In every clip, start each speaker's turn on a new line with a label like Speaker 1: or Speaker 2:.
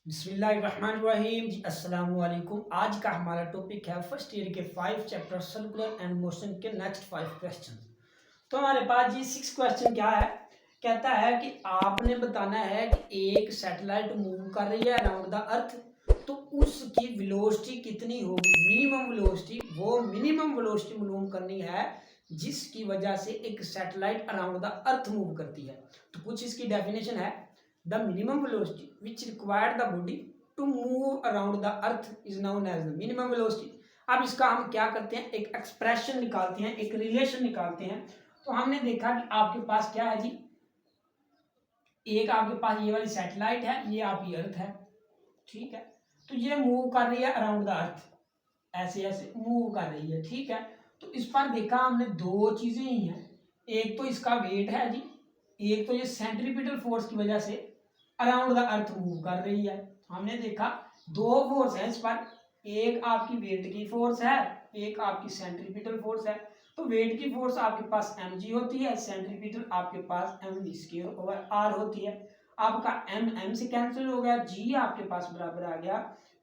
Speaker 1: बिस्मिल्लाहिर्रहमानिर्रहीम जी अस्सलाम वालेकुम। आज का हमारा टॉपिक है फर्स्ट ईयर के 5 चैप्टर सर्कुलर एंड मोशन के नेक्स्ट 5 क्वेश्चन। तो हमारे पास जी 6 क्वेश्चन क्या है, कहता है कि आपने बताना है कि एक सैटेलाइट मूव कर रही है अराउंड द अर्थ, तो उसकी वेलोसिटी कितनी होगी, मिनिमम वेलोसिटी, वो मिनिमम वेलोसिटी मालूम करनी है जिसकी वजह से एक satellite around the earth move करती है। तो कुछ इसकी डेफिनेशन है, the minimum velocity which required the body to move around the earth is known as the minimum velocity. अब इसका हम क्या करते हैं, एक एक्सप्रेशन निकालते हैं, एक रिलेशन निकालते हैं। तो हमने देखा कि आपके पास क्या है जी, एक आपके पास ये वाली सैटेलाइट है, ये आपकी अर्थ है, ठीक है। तो ये मूव कर रही है अराउंड द अर्थ, ऐसे ऐसे मूव कर रही है, ठीक है। तो इस पर देखा हमने दो चीजें ही हैं, एक तो इसका वेट है जी, एक तो ये सेंट्रीपिटल फोर्स की वजह से अराउंड द अर्थ मूव कर रही है। हमने देखा दो फोर्स है इस पर, एक आपकी वेट की फोर्स है, एक आपकी सेंट्रीपिटल फोर्स है। तो वेट की फोर्स आपके पास mg होती है, सेंट्रीपिटल आपके पास mv²/r होती है। आपका m से कैंसिल हो गया, g आपके पास बराबर आ गया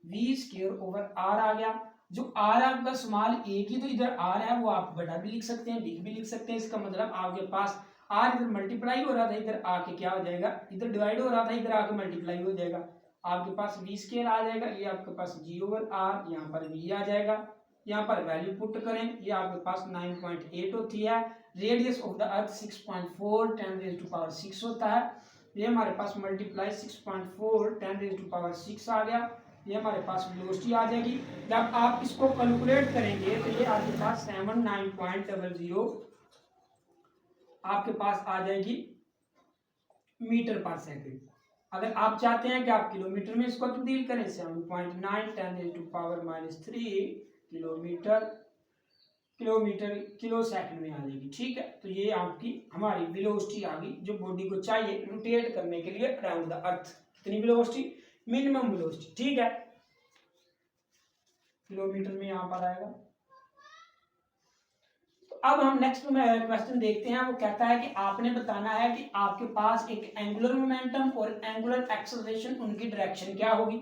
Speaker 1: v²/r आ गया। जो r आपका स्मॉल a की, तो इधर r है वो आप बड़ा भी लिख सकते हैं, बिग भी लिख सकते हैं। इसका मतलब आपके पास r इधर मल्टीप्लाई हो रहा था, इधर आके क्या हो जाएगा, इधर डिवाइड हो रहा था, इधर आके मल्टीप्लाई हो जाएगा। आपके पास v² आ जाएगा, ये आपके पास g/r, यहाँ पर v आ जाएगा। यहाँ पर वैल्यू पुट करें, ये आपके पास 9.8 होती है। रेडियस ऑफ द अर्थ 6.4 10⁻⁶ होता है। ये हमारे पास मल्टीप्लाई 6.4 10⁻⁶ आ गया। ये हमारे पास वेलोसिटी आ जाएगी। जब आप इसको कैलकुलेट करेंगे तो ये आपके पास 79.00 आपके पास आ जाएगी मीटर पर सेकंड। अगर आप चाहते हैं कि आप किलोमीटर में इसको तब्दील करें, 7.9 10⁻³ किलोमीटर, किलोमीटर किलो सेकंड में आ जाएगी, ठीक है। तो ये आपकी हमारी वेलोसिटी आ गई जो बॉडी को चाहिए रोटेट करने के लिए अराउंड द अर्थ। कितनी वेलोसिटी, मिनिमम वेलोसिटी, ठीक है, किलोमीटर में यहाँ पर आएगा। अब हम नेक्स्ट क्वेश्चन देखते हैं। वो कहता है कि आपने बताना है कि आपके पास एक एंगुलर मोमेंटम और एंगुलर एक्सेलरेशन, उनकी डायरेक्शन क्या होगी।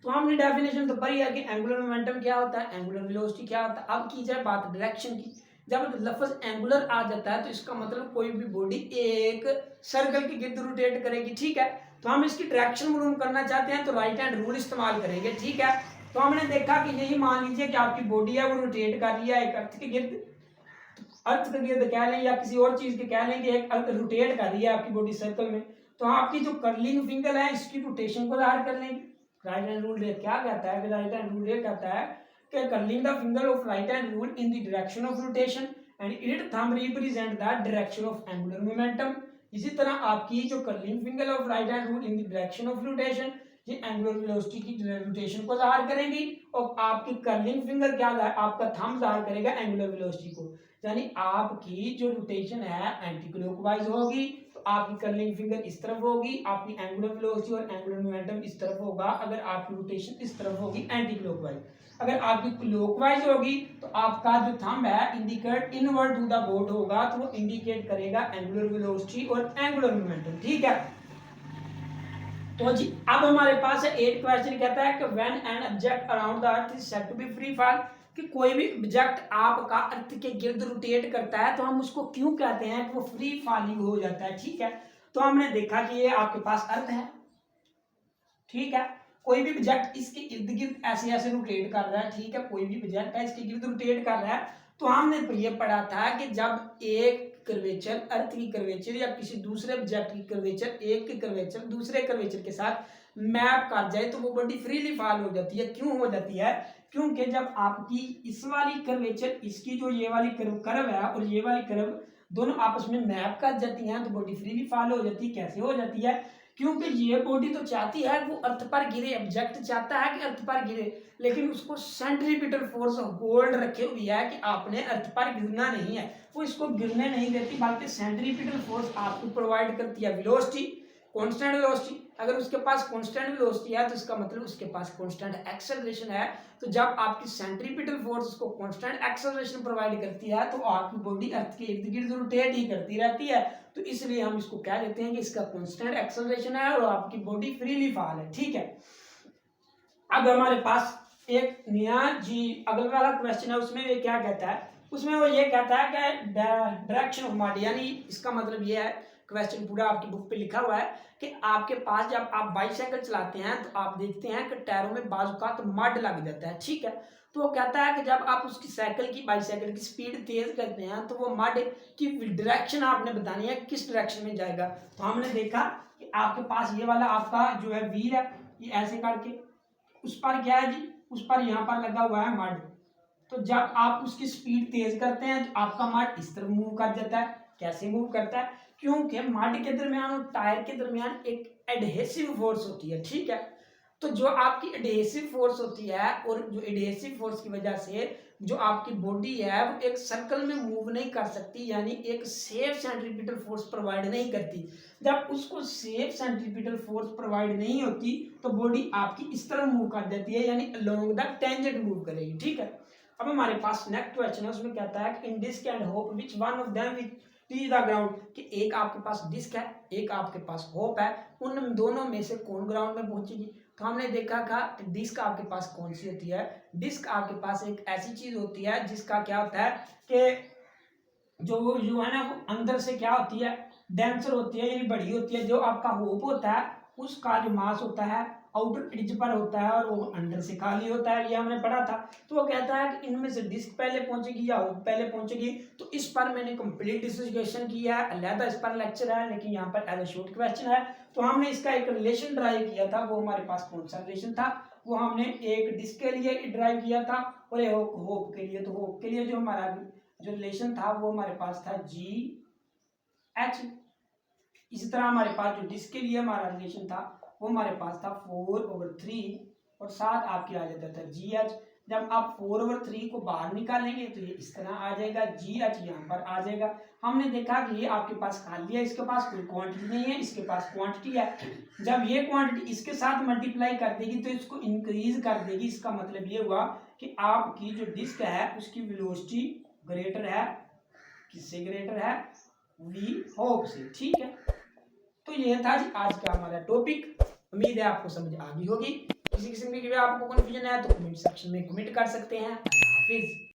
Speaker 1: तो हमने डेफिनेशन तो पढ़ी है कि एंगुलर मोमेंटम क्या होता है, एंगुलर वेलोसिटी क्या होता है। अब की जाए बात डायरेक्शन की, जब लफ्ज एंगुलर आ जाता है तो इसका मतलब कोई भी बॉडी एक सर्कल के गिर्द रोटेट करेगी, ठीक है। तो हम इसकी डायरेक्शन मालूम करना चाहते हैं तो राइट हैंड रूल इस्तेमाल करेंगे, ठीक है। तो हमने देखा कि यही मान लीजिए कि आपकी बॉडी है वो रोटेट कर रही है एक अर्थ के गिर्द, अर्थ का गिर्द कह लें या किसी और चीज के कह लें कि एक अर्थ रोटेट कर रही है आपकी बॉडी सर्कल में, तो आपकी जो कर्लिंग फिंगर है इसकी रोटेशन को ज़ाहिर कर लेंगे। राइट हैंड रूल क्या कहता है, राइट हैंड रूल ये कहता है कि curling the finger of right hand rule in the direction of rotation and it thumb represent the direction of angular momentum. इसी तरह आपकी जो curling finger of right hand rule in the direction of rotation, ये angular velocity की rotation को ज़ाहिर करेंगी, और आपकी कर्लिंग फिंगर क्या है, आपका थंब ज़ाहिर करेगा एंगुलर वेलोसिटी को। यानी आपकी जो रोटेशन है एंटी क्लॉकवाइज होगी, तो आपकी कर्लिंग फिंगर इस तरफ होगी, आपकी एंगुलर वेलोसिटी और एंगुलर मोमेंटम इस तरफ होगा। अगर आपकी रोटेशन इस तरफ होगी एंटी क्लॉकवाइज, अगर आपकी क्लॉकवाइज होगी तो आपका जो थंब है indicate inward to the board होगा, तो वो इंडिकेट करेगा एंगुलर वेलोसिटी और एंगुलर मोमेंटम, ठीक है। तो जी अब हमारे पास है 8 क्वेश्चन, कहता है कि when an object around the earth is said to be free fall, कि कोई भी ऑब्जेक्ट आपका अर्थ के गिर्द रोटेट करता है तो हम उसको क्यों कहते हैं कि वो फ्री फॉलिंग हो जाता है, ठीक है। तो हमने देखा कि ये आपके पास अर्थ है, ठीक है, कोई भी ऑब्जेक्ट इसके इर्द गिर्द ऐसे ऐसे रोटेट कर रहा है, ठीक है, कोई भी ऑब्जेक्ट है इसके गिर्द रोटेट कर रहा है। तो हमने ये पढ़ा था कि जब एक कर्वेचर, अर्थ की कर्वेचर या किसी दूसरे ऑब्जेक्ट की कर्वेचर, एक की कर्वेचर दूसरे कर्वेचर के साथ मैप कर जाए तो वो बॉडी फ्रीली फॉल हो जाती है। क्यों हो जाती है, क्योंकि जब आपकी इस वाली कर्वेचर, इसकी जो ये वाली कर्व है और ये वाली कर्व दोनों आपस में मैप कर जाती हैं तो बॉडी फ्रीली फॉल हो जाती है। कैसे हो जाती है, क्योंकि ये बॉडी तो चाहती है वो अर्थ पर गिरे, ऑब्जेक्ट चाहता है कि अर्थ पर गिरे, लेकिन उसको सेंट्रीपिटल फोर्स होल्ड रखे हुई है कि आपने अर्थ पर गिरना नहीं है, वो इसको गिरने नहीं देती, बल्कि सेंट्रीपिटल फोर्स आपको प्रोवाइड करती है वेलोसिटी, कांस्टेंट वेलोसिटी। अगर उसके पास कांस्टेंट वेलोसिटी है तो इसका मतलब उसके पास कांस्टेंट एक्सेलरेशन है। तो जब आपकी सेंट्रीपिटल फोर्स उसको कांस्टेंट एक्सेलरेशन प्रोवाइड करती है तो आपकी बॉडी अर्थ के इर्द गिर्द रोटेट ही करती रहती है। तो इसलिए हम इसको कह देते हैं कि इसका कांस्टेंट एक्सेलरेशन है और आपकी बॉडी फ्रीली फॉल है, ठीक है। अब हमारे पास एक नया जी अगला वाला क्वेश्चन है, उसमें ये क्या कहता है, उसमें वो ये कहता है कि डायरेक्शन ऑफ मड, यानी इसका मतलब ये है, क्वेश्चन पूरा आपकी बुक पे लिखा हुआ है कि आपके पास जब आप बाइसाइकिल चलाते हैं तो आप देखते हैं कि टायरों में बाजुकात मड लग जाता है, ठीक है। तो वो कहता है कि जब आप उसकी साइकिल की बाइसाइकिल की स्पीड तेज करते हैं तो वो मड की डायरेक्शन आपने बतानी है किस डायरेक्शन में जाएगा। तो हमने देखा कि आपके पास ये वाला आपका जो है व्हील है, ये ऐसे करके उस पर क्या है जी, उस पर यहाँ पर लगा हुआ है मड। तो जब आप उसकी स्पीड तेज करते हैं तो आपका मड इस तरफ मूव कर जाता है। कैसे मूव करता है, क्योंकि मड के दरमियान और टायर के दरमियान एक एडहेसिव फोर्स होती है, ठीक है। तो जो आपकी एडहेसिव फोर्स होती है, और जो एडहेसिव फोर्स की वजह से जो आपकी बॉडी है वो एक सर्कल में मूव नहीं कर सकती, यानी एक सेफ सेंट्रीपिटल फोर्स प्रोवाइड नहीं करती। जब उसको सेफ सेंट्रीपिटल फोर्स प्रोवाइड नहीं होती तो बॉडी आपकी इस तरह मूव कर देती है, यानी अलोंग द टेंजेंट मूव करेगी, ठीक है। अब हमारे पास नेक्स्ट क्वेश्चन है, उसमें कहता है कि in disc and hope which one of them which reach the ground, कि एक आपके पास डिस्क है, एक आपके पास होप है, उन दोनों में से कौन ग्राउंड में पहुंचेगी। तो हमने देखा था डिस्क आपके पास कौन सी होती है, डिस्क आपके पास एक ऐसी चीज होती है जिसका क्या होता है कि जो है ना वो अंदर से क्या होती है, डेंसर होती है, यानी बड़ी होती है। जो आपका होप होता है उसका जो मास होता है आउटर एज पर होता है और वो अंदर से खाली होता है, ये हमने पढ़ा था। तो वो कहता है कि इनमें से डिस्क पहले पहुंचेगी या होप पहले पहुंचेगी। तो इस पर मैंने कंप्लीट डिस्कशन किया है, अलहदा इस पर लेक्चर है, लेकिन यहाँ पर एज ए शॉर्ट क्वेश्चन है। तो हमने इसका एक रिलेशन ड्राइव किया था, वो हमारे पास कौन सा रिलेशन था, वो हमने एक डिस्क के लिए ड्राइव किया था और एक होप के लिए। तो होप के लिए जो हमारा जो रिलेशन था वो हमारे पास था जी एच। इसी तरह हमारे पास जो डिस्क के लिए हमारा रिलेशन था वो हमारे पास था 4/3 और साथ आपके आ जाता था जी एच। जब आप 4/3 को बाहर निकालेंगे तो ये इस तरह आ जाएगा, जी एच यहाँ पर आ जाएगा। हमने देखा कि ये आपके पास खाली है, इसके पास कोई क्वांटिटी नहीं है, इसके पास क्वांटिटी है। जब ये क्वांटिटी इसके साथ मल्टीप्लाई कर देगी तो इसको इंक्रीज कर देगी। इसका मतलब ये हुआ कि आपकी जो डिस्क है उसकी वेलोसिटी ग्रेटर है, किससे ग्रेटर है, वी होप से, ठीक है। तो ये था जी आज का हमारा टॉपिक। उम्मीद है आपको समझ आ गई होगी। किसी किस्म की आपको कंफ्यूजन है तो कमेंट सेक्शन में कमेंट कर सकते हैं। अल्लाह हाफिज।